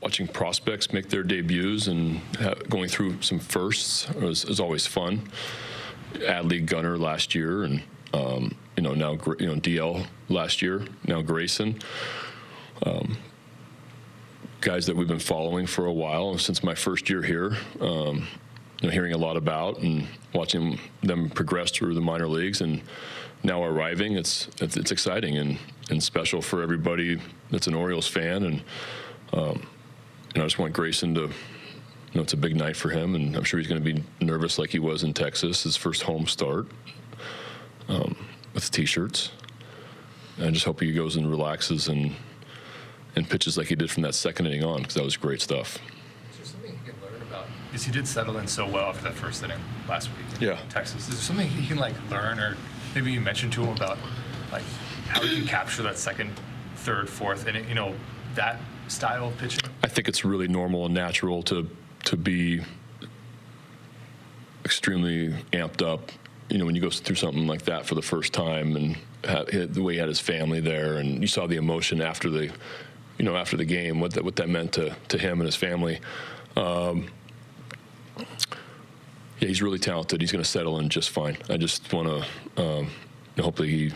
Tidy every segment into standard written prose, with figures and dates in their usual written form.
watching prospects make their debuts and going through some firsts is always fun. Ad-league gunner last year, and now DL last year, now Grayson. Guys that we've been following for a while since my first year here, hearing a lot about and watching them progress through the minor leagues, and now arriving. It's exciting and special for everybody that's an Orioles fan, and I just want Grayson to. It's a big night for him, and I'm sure he's going to be nervous like he was in Texas, his first home start with T-shirts. And I just hope he goes and relaxes and pitches like he did from that second inning on, because that was great stuff. Is there something he can learn about? Because he did settle in so well after that first inning last week in Texas. Is there something he can learn, or maybe you mentioned to him about how he can capture that second, third, fourth inning? That style of pitching. I think it's really normal and natural to be extremely amped up, when you go through something like that for the first time, and the way he had his family there, and you saw the emotion after the game, what that meant to him and his family. He's really talented. He's going to settle in just fine. I just want to hopefully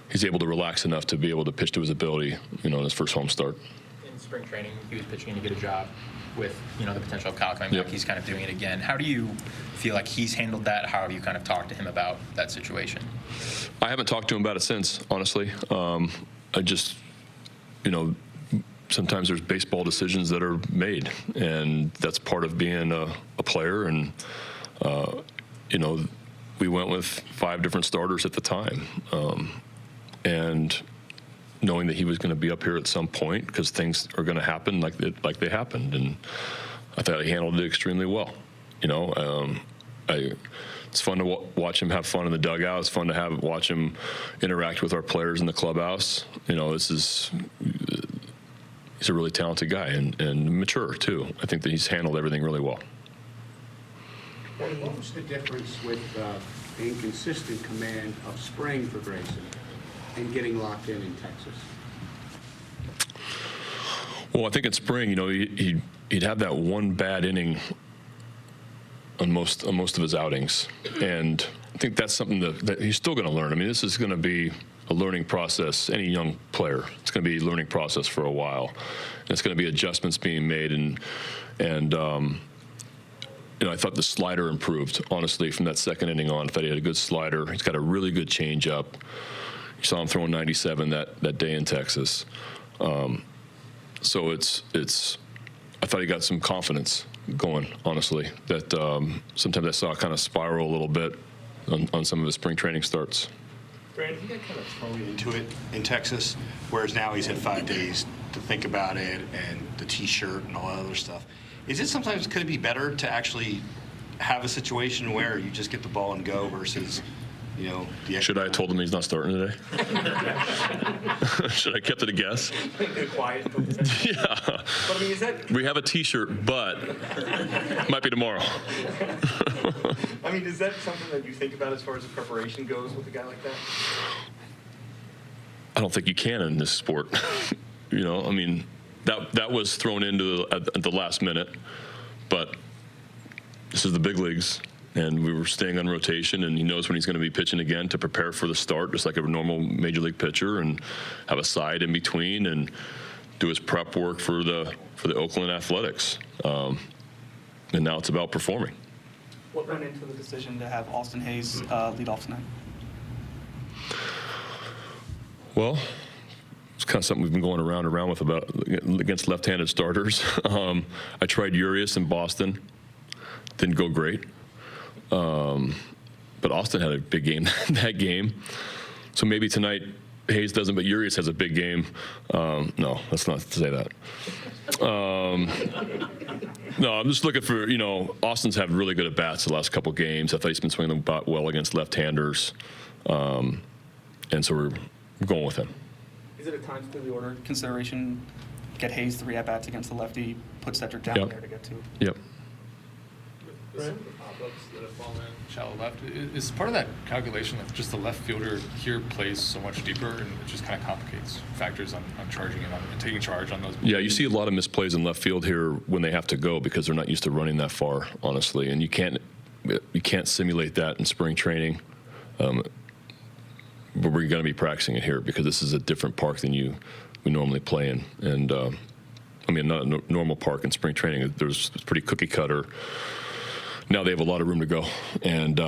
he's able to relax enough to be able to pitch to his ability, in his first home start. In spring training, he was pitching to get a job with, the potential of Kyle coming back. He's kind of doing it again. How do you feel like he's handled that? How have you kind of talked to him about that situation? I haven't talked to him about it since, honestly. I just, sometimes there's baseball decisions that are made, and that's part of being a player. And, we went with 5 different starters at the time. And knowing that he was going to be up here at some point, because things are going to happen like they happened, and I thought he handled it extremely well. It's fun to watch him have fun in the dugout. It's fun to watch him interact with our players in the clubhouse. He's a really talented guy and mature too. I think that he's handled everything really well. What was the difference with the inconsistent command of spring for Grayson and getting locked in Texas? Well, I think in spring, he'd have that one bad inning on most of his outings, and I think that's something that he's still going to learn. I mean, this is going to be a learning process. Any young player, it's going to be a learning process for a while, and it's going to be adjustments being made, and I thought the slider improved, honestly, from that second inning on. I thought he had a good slider. He's got a really good changeup. You saw him throwing 97 that day in Texas. So I thought he got some confidence going, honestly, that sometimes I saw kind of spiral a little bit on some of his spring training starts. Brandon, he got kind of thrown into it in Texas, whereas now he's had 5 days to think about it and the T-shirt and all that other stuff. Could it be better to actually have a situation where you just get the ball and go versus, Should I have told him he's not starting today? Should I have kept it a guess? Quiet. Yeah. But I mean, is that? We have a T-shirt, but might be tomorrow. I mean, is that something that you think about as far as the preparation goes with a guy like that? I don't think you can in this sport. That was thrown into at the last minute, but this is the big leagues. And we were staying on rotation, and he knows when he's going to be pitching again to prepare for the start, just like a normal major league pitcher, and have a side in between and do his prep work for the Oakland Athletics. And now it's about performing. What went into the decision to have Austin Hayes lead off tonight? Well, it's kind of something we've been going around and around with about against left-handed starters. I tried Urias in Boston, didn't go great. But Austin had a big game that game. So maybe tonight Hayes doesn't, but Urias has a big game. No, let's not say that. No, I'm just looking for, Austin's had really good at-bats the last couple games. I thought he's been swinging the bat well against left-handers. And so we're going with him. Is it at times through the order consideration, get Hayes 3 at-bats against the lefty, put Cedric down there to get 2? Yep. Some of the pop-ups that have fallen shallow left, is part of that calculation that just the left fielder here plays so much deeper, and it just kind of complicates factors on charging and taking charge on those. Yeah, you see a lot of misplays in left field here when they have to go because they're not used to running that far, honestly, and you can't simulate that in spring training. But we're going to be practicing it here because this is a different park than we normally play in, and I mean, not a normal park in spring training. It's pretty cookie cutter. Now they have a lot of room to go, and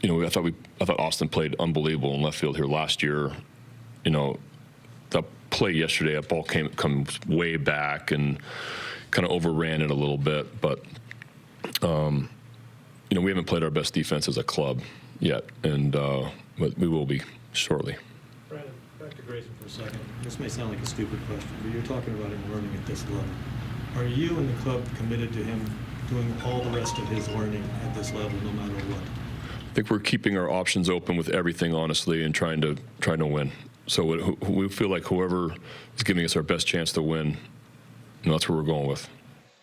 you know, I thought Austin played unbelievable in left field here last year. You know, that play yesterday, that ball comes way back and kind of overran it a little bit, but you know, we haven't played our best defense as a club yet, and but we will be shortly. Brandon, back to Grayson for a second. This may sound like a stupid question, but you're talking about him learning at this level. Are you and the club committed to him doing all the rest of his learning at this level, no matter what? I think we're keeping our options open with everything, honestly, and trying to win. So we feel like whoever is giving us our best chance to win, you know, that's where we're going with.